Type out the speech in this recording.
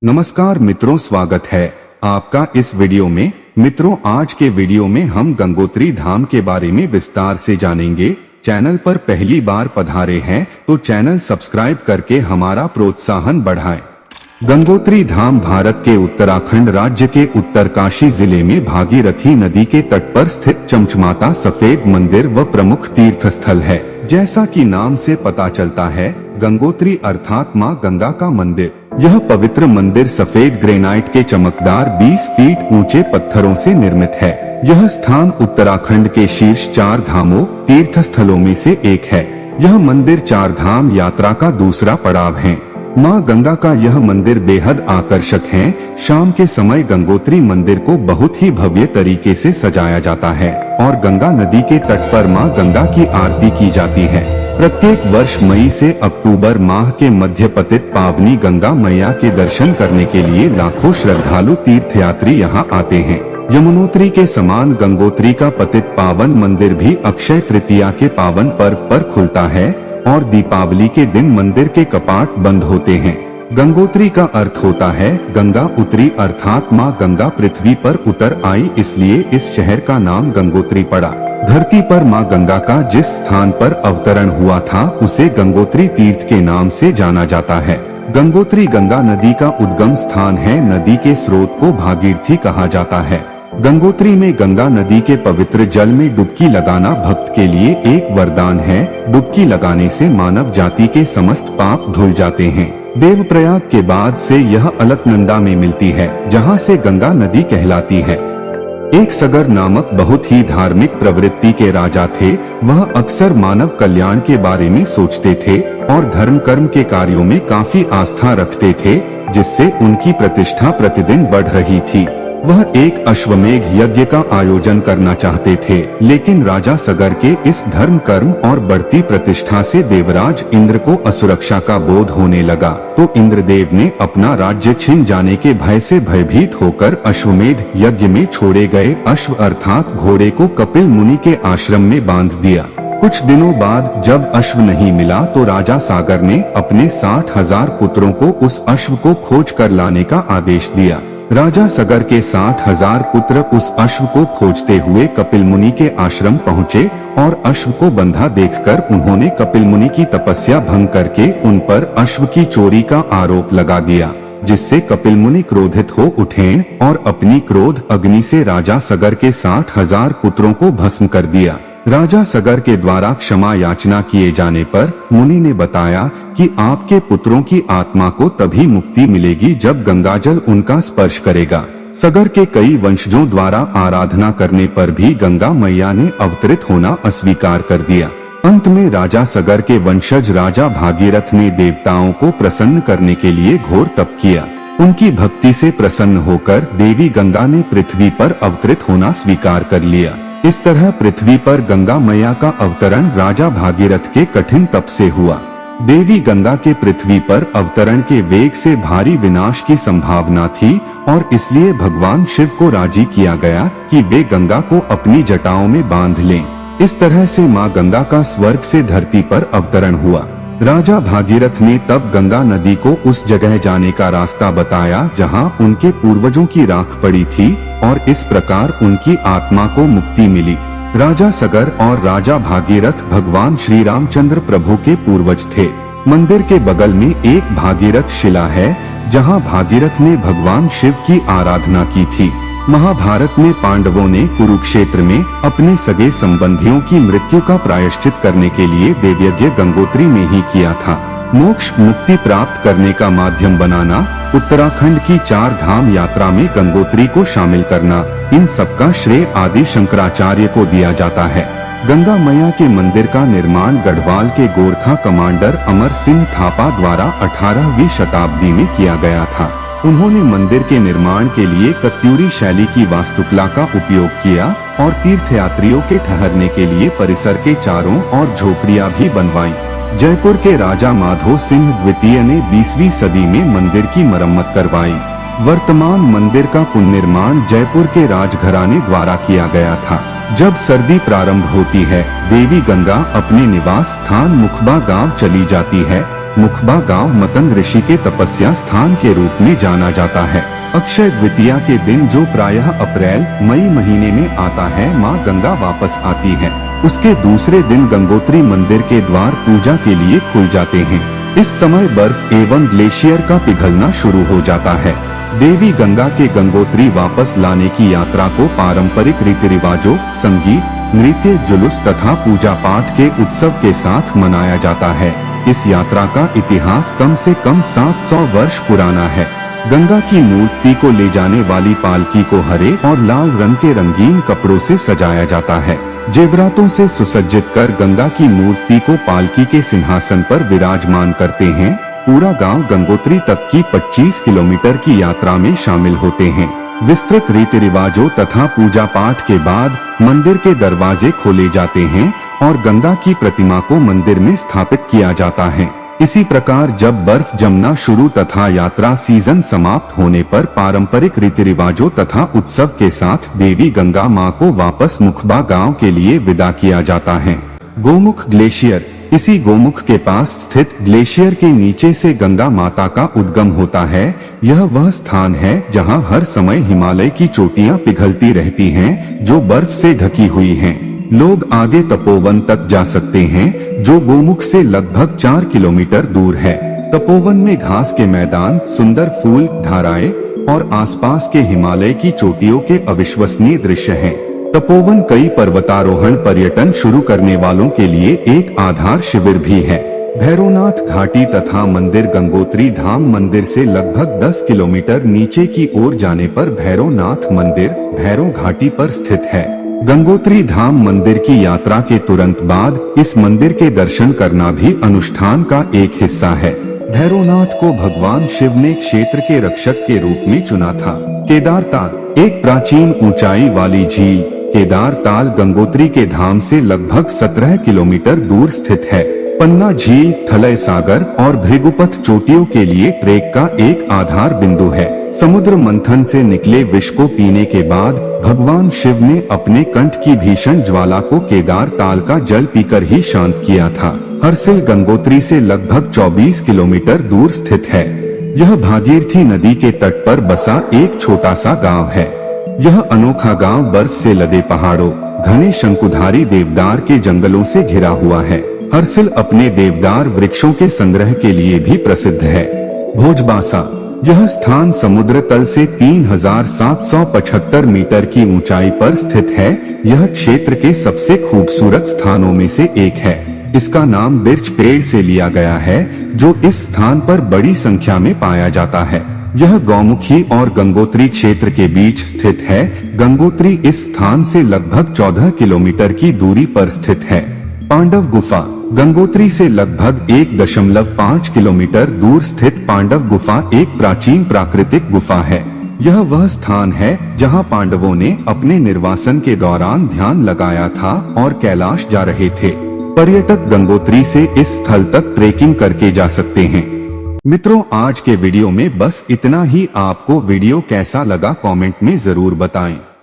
नमस्कार मित्रों, स्वागत है आपका इस वीडियो में। मित्रों, आज के वीडियो में हम गंगोत्री धाम के बारे में विस्तार से जानेंगे। चैनल पर पहली बार पधारे हैं तो चैनल सब्सक्राइब करके हमारा प्रोत्साहन बढ़ाएं। गंगोत्री धाम भारत के उत्तराखंड राज्य के उत्तरकाशी जिले में भागीरथी नदी के तट पर स्थित चमचमाता सफेद मंदिर व प्रमुख तीर्थ स्थल है। जैसा कि नाम से पता चलता है, गंगोत्री अर्थात मां गंगा का मंदिर। यह पवित्र मंदिर सफेद ग्रेनाइट के चमकदार 20 फीट ऊंचे पत्थरों से निर्मित है। यह स्थान उत्तराखंड के शीर्ष 4 धामों तीर्थ स्थलों में से एक है। यह मंदिर 4 धाम यात्रा का दूसरा पड़ाव है। मां गंगा का यह मंदिर बेहद आकर्षक है। शाम के समय गंगोत्री मंदिर को बहुत ही भव्य तरीके से सजाया जाता है और गंगा नदी के तट पर मां गंगा की आरती की जाती है। प्रत्येक वर्ष मई से अक्टूबर माह के मध्य पतित पावनी गंगा मैया के दर्शन करने के लिए लाखों श्रद्धालु तीर्थयात्री यहां आते हैं। यमुनोत्री के समान गंगोत्री का पतित पावन मंदिर भी अक्षय तृतीया के पावन पर्व पर खुलता है और दीपावली के दिन मंदिर के कपाट बंद होते हैं। गंगोत्री का अर्थ होता है गंगा उतरी, अर्थात मां गंगा पृथ्वी पर उतर आई, इसलिए इस शहर का नाम गंगोत्री पड़ा। धरती पर मां गंगा का जिस स्थान पर अवतरण हुआ था उसे गंगोत्री तीर्थ के नाम से जाना जाता है। गंगोत्री गंगा नदी का उद्गम स्थान है। नदी के स्रोत को भागीरथी कहा जाता है। गंगोत्री में गंगा नदी के पवित्र जल में डुबकी लगाना भक्त के लिए एक वरदान है। डुबकी लगाने से मानव जाति के समस्त पाप धुल जाते हैं। देवप्रयाग के बाद से यह अलकनंदा में मिलती है, जहां से गंगा नदी कहलाती है। एक सगर नामक बहुत ही धार्मिक प्रवृत्ति के राजा थे। वह अक्सर मानव कल्याण के बारे में सोचते थे और धर्म कर्म के कार्यों में काफी आस्था रखते थे, जिससे उनकी प्रतिष्ठा प्रतिदिन बढ़ रही थी। वह एक अश्वमेघ यज्ञ का आयोजन करना चाहते थे, लेकिन राजा सगर के इस धर्म कर्म और बढ़ती प्रतिष्ठा से देवराज इंद्र को असुरक्षा का बोध होने लगा, तो इंद्रदेव ने अपना राज्य छिन जाने के भय से भयभीत होकर अश्वमेध यज्ञ में छोड़े गए अश्व अर्थात घोड़े को कपिल मुनि के आश्रम में बांध दिया। कुछ दिनों बाद जब अश्व नहीं मिला तो राजा सागर ने अपने 60,000 पुत्रों को उस अश्व को खोज कर लाने का आदेश दिया। राजा सगर के 60,000 पुत्र उस अश्व को खोजते हुए कपिल मुनि के आश्रम पहुँचे और अश्व को बंधा देखकर उन्होंने कपिल मुनि की तपस्या भंग करके उन पर अश्व की चोरी का आरोप लगा दिया, जिससे कपिल मुनि क्रोधित हो उठे और अपनी क्रोध अग्नि से राजा सगर के 60,000 पुत्रों को भस्म कर दिया। राजा सगर के द्वारा क्षमा याचना किए जाने पर मुनि ने बताया कि आपके पुत्रों की आत्मा को तभी मुक्ति मिलेगी जब गंगाजल उनका स्पर्श करेगा। सगर के कई वंशजों द्वारा आराधना करने पर भी गंगा मैया ने अवतरित होना अस्वीकार कर दिया। अंत में राजा सगर के वंशज राजा भागीरथ ने देवताओं को प्रसन्न करने के लिए घोर तप किया। उनकी भक्ति से प्रसन्न होकर देवी गंगा ने पृथ्वी पर अवतरित होना स्वीकार कर लिया। इस तरह पृथ्वी पर गंगा मैया का अवतरण राजा भागीरथ के कठिन तप से हुआ। देवी गंगा के पृथ्वी पर अवतरण के वेग से भारी विनाश की संभावना थी और इसलिए भगवान शिव को राजी किया गया कि वे गंगा को अपनी जटाओं में बांध लें। इस तरह से मां गंगा का स्वर्ग से धरती पर अवतरण हुआ। राजा भागीरथ ने तब गंगा नदी को उस जगह जाने का रास्ता बताया जहां उनके पूर्वजों की राख पड़ी थी और इस प्रकार उनकी आत्मा को मुक्ति मिली। राजा सगर और राजा भागीरथ भगवान श्री रामचंद्र प्रभु के पूर्वज थे। मंदिर के बगल में एक भागीरथ शिला है, जहां भागीरथ ने भगवान शिव की आराधना की थी। महाभारत में पांडवों ने कुरुक्षेत्र में अपने सगे संबंधियों की मृत्यु का प्रायश्चित करने के लिए देवयज्ञ गंगोत्री में ही किया था। मोक्ष मुक्ति प्राप्त करने का माध्यम बनाना, उत्तराखंड की 4 धाम यात्रा में गंगोत्री को शामिल करना, इन सबका श्रेय आदि शंकराचार्य को दिया जाता है। गंगा मैया के मंदिर का निर्माण गढ़वाल के गोरखा कमांडर अमर सिंह थापा द्वारा 18वीं शताब्दी में किया गया था। उन्होंने मंदिर के निर्माण के लिए कत्यूरी शैली की वास्तुकला का उपयोग किया और तीर्थयात्रियों के ठहरने के लिए परिसर के चारों ओर झोपड़ियां भी बनवाई। जयपुर के राजा माधो सिंह द्वितीय ने 20वीं सदी में मंदिर की मरम्मत करवाई। वर्तमान मंदिर का पुनर्निर्माण जयपुर के राजघराने द्वारा किया गया था। जब सर्दी प्रारंभ होती है, देवी गंगा अपने निवास स्थान मुखबा गांव चली जाती है मुखबा गांव मतंग ऋषि के तपस्या स्थान के रूप में जाना जाता है। अक्षय द्वितीया के दिन, जो प्रायः अप्रैल मई महीने में आता है, मां गंगा वापस आती है। उसके दूसरे दिन गंगोत्री मंदिर के द्वार पूजा के लिए खुल जाते हैं। इस समय बर्फ एवं ग्लेशियर का पिघलना शुरू हो जाता है। देवी गंगा के गंगोत्री वापस लाने की यात्रा को पारंपरिक रीति रिवाजों, संगीत, नृत्य, जुलूस तथा पूजा पाठ के उत्सव के साथ मनाया जाता है। इस यात्रा का इतिहास कम से कम 700 वर्ष पुराना है। गंगा की मूर्ति को ले जाने वाली पालकी को हरे और लाल रंग के रंगीन कपड़ों से सजाया जाता है। जेवरातों से सुसज्जित कर गंगा की मूर्ति को पालकी के सिंहासन पर विराजमान करते हैं। पूरा गांव गंगोत्री तक की 25 किलोमीटर की यात्रा में शामिल होते हैं। विस्तृत रीति रिवाजों तथा पूजा पाठ के बाद मंदिर के दरवाजे खोले जाते हैं और गंगा की प्रतिमा को मंदिर में स्थापित किया जाता है। इसी प्रकार जब बर्फ जमना शुरू तथा यात्रा सीजन समाप्त होने पर पारंपरिक रीति रिवाजों तथा उत्सव के साथ देवी गंगा मां को वापस मुखबा गांव के लिए विदा किया जाता है। गोमुख ग्लेशियर, इसी गोमुख के पास स्थित ग्लेशियर के नीचे से गंगा माता का उद्गम होता है। यह वह स्थान है जहां हर समय हिमालय की चोटियां पिघलती रहती हैं, जो बर्फ से ढकी हुई हैं। लोग आगे तपोवन तक जा सकते हैं, जो गोमुख से लगभग 4 किलोमीटर दूर है। तपोवन में घास के मैदान, सुंदर फूल, धाराएं और आसपास के हिमालय की चोटियों के अविश्वसनीय दृश्य हैं। तपोवन कई पर्वतारोहण पर्यटन शुरू करने वालों के लिए एक आधार शिविर भी है। भैरवनाथ घाटी तथा मंदिर, गंगोत्री धाम मंदिर से लगभग 10 किलोमीटर नीचे की ओर जाने पर भैरवनाथ मंदिर भैरव घाटी पर स्थित है। गंगोत्री धाम मंदिर की यात्रा के तुरंत बाद इस मंदिर के दर्शन करना भी अनुष्ठान का एक हिस्सा है। भैरवनाथ को भगवान शिव ने क्षेत्र के रक्षक के रूप में चुना था। केदारताल, एक प्राचीन ऊंचाई वाली झील केदारताल गंगोत्री के धाम से लगभग 17 किलोमीटर दूर स्थित है। पन्ना झील, थलय सागर और भृगुपथ चोटियों के लिए ट्रेक का एक आधार बिंदु है। समुद्र मंथन से निकले विष को पीने के बाद भगवान शिव ने अपने कंठ की भीषण ज्वाला को केदारताल का जल पीकर ही शांत किया था। हरसिल गंगोत्री से लगभग 24 किलोमीटर दूर स्थित है। यह भागीरथी नदी के तट पर बसा एक छोटा सा गांव है। यह अनोखा गांव बर्फ से लदे पहाड़ों, घने शंकुधारी देवदार के जंगलों से घिरा हुआ है। हरसिल अपने देवदार वृक्षों के संग्रह के लिए भी प्रसिद्ध है। भोजबासा, यह स्थान समुद्र तल से 3775 मीटर की ऊंचाई पर स्थित है। यह क्षेत्र के सबसे खूबसूरत स्थानों में से एक है। इसका नाम बिर्च पेड़ से लिया गया है, जो इस स्थान पर बड़ी संख्या में पाया जाता है। यह गौमुखी और गंगोत्री क्षेत्र के बीच स्थित है। गंगोत्री इस स्थान से लगभग 14 किलोमीटर की दूरी पर स्थित है। पांडव गुफा, गंगोत्री से लगभग 1.5 किलोमीटर दूर स्थित पांडव गुफा एक प्राचीन प्राकृतिक गुफा है। यह वह स्थान है जहां पांडवों ने अपने निर्वासन के दौरान ध्यान लगाया था और कैलाश जा रहे थे। पर्यटक गंगोत्री से इस स्थल तक ट्रेकिंग करके जा सकते हैं। मित्रों, आज के वीडियो में बस इतना ही। आपको वीडियो कैसा लगा कमेंट में जरूर बताएं।